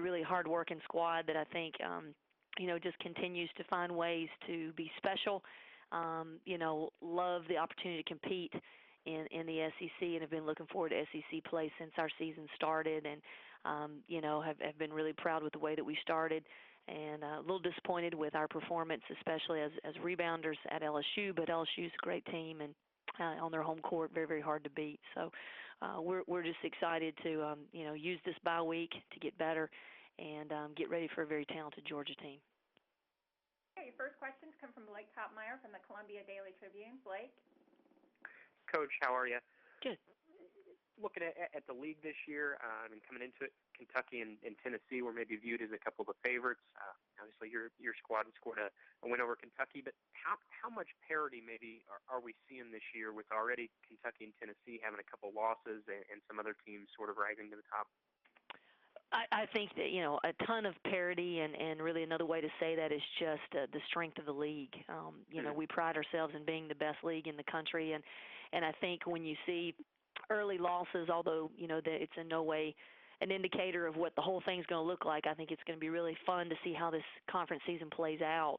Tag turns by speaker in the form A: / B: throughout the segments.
A: really, really hard-working squad that I think, just continues to find ways to be special. Love the opportunity to compete in the SEC and have been looking forward to SEC play since our season started, and have been really proud with the way that we started, and a little disappointed with our performance, especially as rebounders at LSU. But LSU's a great team, and on their home court, very, very hard to beat. So we're just excited to use this bye week to get better and get ready for a very talented Georgia team.
B: Okay, your first questions come from Blake Topmeyer from the Columbia Daily Tribune. Blake?
C: Coach, how are you?
A: Good.
C: Looking at the league this year and coming into it, Kentucky and Tennessee were maybe viewed as a couple of the favorites. Obviously, your squad scored a win over Kentucky, but how much parity maybe are we seeing this year with already Kentucky and Tennessee having a couple losses and some other teams sort of rising to the top?
A: I think that, a ton of parity, and really another way to say that is just the strength of the league. We pride ourselves in being the best league in the country, and I think when you see early losses, although, that it's in no way an indicator of what the whole thing's going to look like, I think it's going to be really fun to see how this conference season plays out.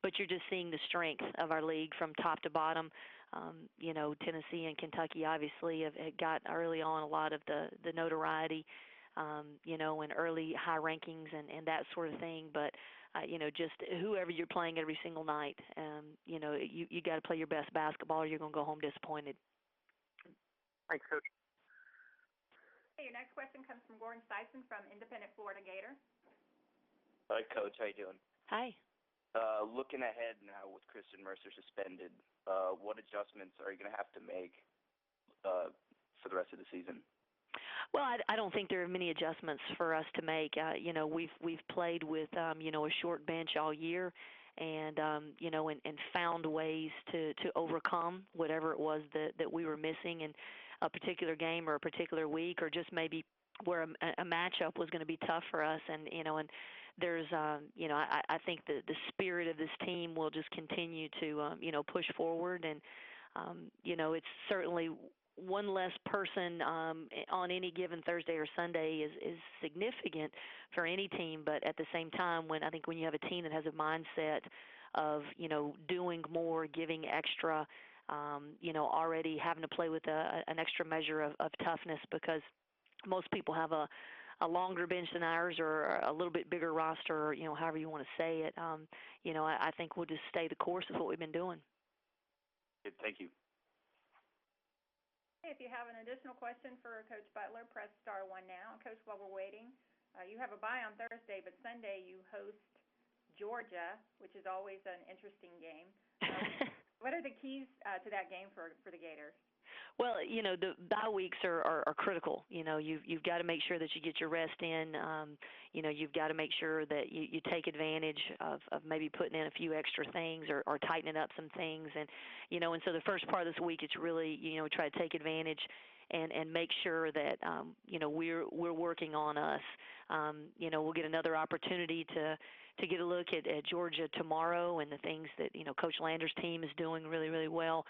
A: But you're just seeing the strength of our league from top to bottom. Tennessee and Kentucky obviously have got early on a lot of the notoriety, and early high rankings and that sort of thing. But, just whoever you're playing every single night, you got to play your best basketball or you're going to go home disappointed.
C: Thanks, Coach.
B: Hey, your next question comes from Gordon Sison from Independent Florida Gator.
D: Hi, Coach. How you doing?
A: Hi.
D: Looking ahead now with Kristin Mercer suspended, what adjustments are you going to have to make for the rest of the season?
A: Well, I don't think there are many adjustments for us to make. We've played with a short bench all year, and and found ways to overcome whatever it was that we were missing in a particular game or a particular week, or just maybe where a matchup was going to be tough for us. And there's I think the spirit of this team will just continue to push forward, and it's certainly one less person on any given Thursday or Sunday is significant for any team. But at the same time, when you have a team that has a mindset of, doing more, giving extra, already having to play with an extra measure of toughness, because most people have a longer bench than ours, or a little bit bigger roster, or, however you want to say it. I think we'll just stay the course of what we've been doing.
D: Good. Thank you.
B: If you have an additional question for Coach Butler, press *1 now. Coach, while we're waiting, you have a bye on Thursday, but Sunday you host Georgia, which is always an interesting game. What are the keys to that game for the Gators?
A: Well, the bye weeks are critical. You've got to make sure that you get your rest in. You've got to make sure that you take advantage of maybe putting in a few extra things, or tightening up some things. And, and so the first part of this week, it's really, try to take advantage and make sure that, we're working on us. We'll get another opportunity to get a look at Georgia tomorrow, and the things that, Coach Lander's team is doing really, really well.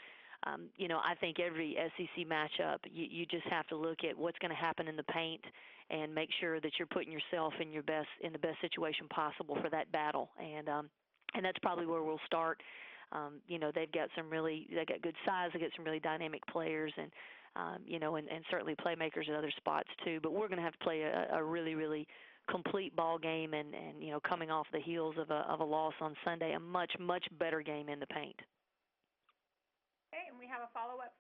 A: I think every SEC matchup, you just have to look at what's going to happen in the paint and make sure that you're putting yourself in the best situation possible for that battle. And that's probably where we'll start. They've got good size. They got some really dynamic players, and and certainly playmakers at other spots too. But we're going to have to play a really, really complete ball game, and coming off the heels of a loss on Sunday, a much, much better game in the paint.
B: Okay, and we have a follow-up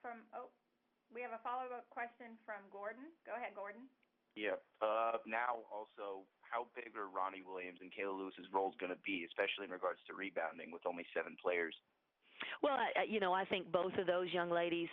B: question from Gordon. Go ahead, Gordon.
D: Yeah. Now also, how big are Ronnie Williams and Kayla Lewis's roles going to be, especially in regards to rebounding with only 7 players?
A: Well, I think both of those young ladies,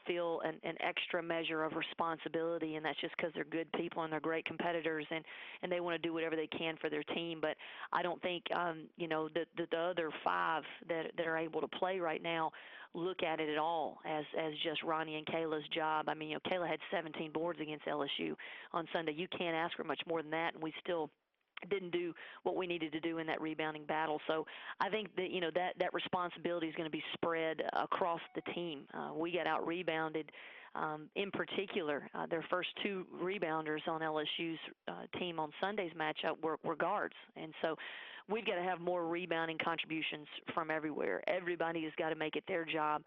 A: feel an extra measure of responsibility, and that's just because they're good people and they're great competitors, and they want to do whatever they can for their team. But I don't think, the other 5 that are able to play right now look at it at all as just Ronnie and Kayla's job. I mean, Kayla had 17 boards against LSU on Sunday. You can't ask for much more than that, and we still didn't do what we needed to do in that rebounding battle. So I think that that responsibility is going to be spread across the team. We got out rebounded In particular, their first two rebounders on LSU's team on Sunday's matchup were guards. And so we've got to have more rebounding contributions from everywhere. Everybody has got to make it their job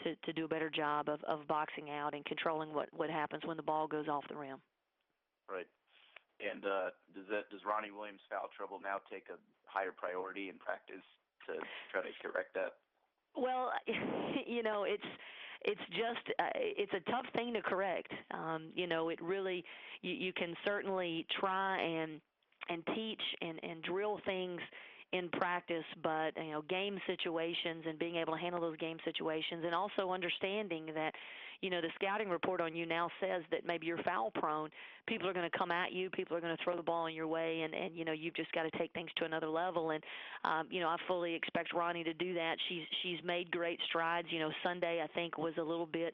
A: to do a better job of boxing out and controlling what happens when the ball goes off the rim.
D: Right. And does Ronnie Williams' foul trouble now take a higher priority in practice to try to correct that?
A: Well, it's just it's a tough thing to correct. It really you can certainly try and teach and drill things in practice, but game situations and being able to handle those game situations, and also understanding that the scouting report on you now says that maybe you're foul prone. People are going to come at you. People are going to throw the ball in your way, and you've just got to take things to another level. And I fully expect Ronnie to do that. She's made great strides. Sunday I think was a little bit.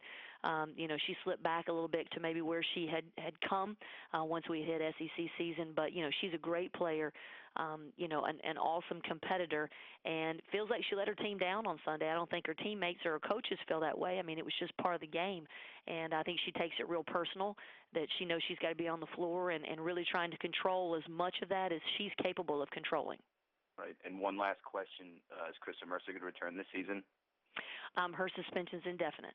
A: She slipped back a little bit to maybe where she had come once we hit SEC season. But she's a great player, an awesome competitor, and feels like she let her team down on Sunday. I don't think her teammates or her coaches feel that way. I mean, it was just part of the game, and I think she takes it real personal that she knows she's got to be on the floor and really trying to control as much of that as she's capable of controlling.
D: Right. And one last question: is Kristin Mercer going to return this season?
A: Her suspension's indefinite.